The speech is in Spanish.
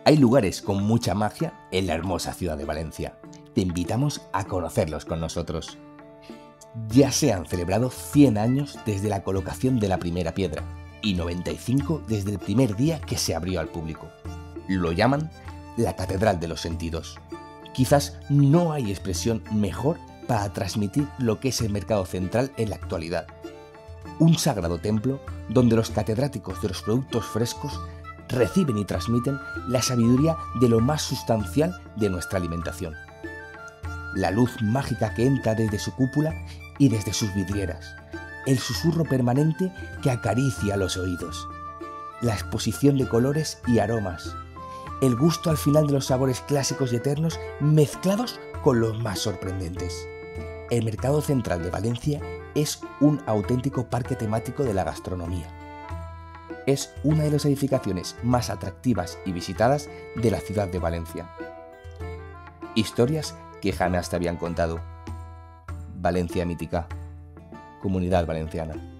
Hay lugares con mucha magia en la hermosa ciudad de Valencia. Te invitamos a conocerlos con nosotros. Ya se han celebrado 100 años desde la colocación de la primera piedra y 95 desde el primer día que se abrió al público. Lo llaman la Catedral de los Sentidos. Quizás no hay expresión mejor para transmitir lo que es el mercado central en la actualidad. Un sagrado templo donde los catedráticos de los productos frescos reciben y transmiten la sabiduría de lo más sustancial de nuestra alimentación. La luz mágica que entra desde su cúpula y desde sus vidrieras, el susurro permanente que acaricia los oídos, la exposición de colores y aromas, el gusto al final de los sabores clásicos y eternos mezclados con los más sorprendentes. El Mercado Central de Valencia es un auténtico parque temático de la gastronomía. Es una de las edificaciones más atractivas y visitadas de la ciudad de Valencia. Historias que jamás te habían contado. Valencia mítica. Comunidad Valenciana.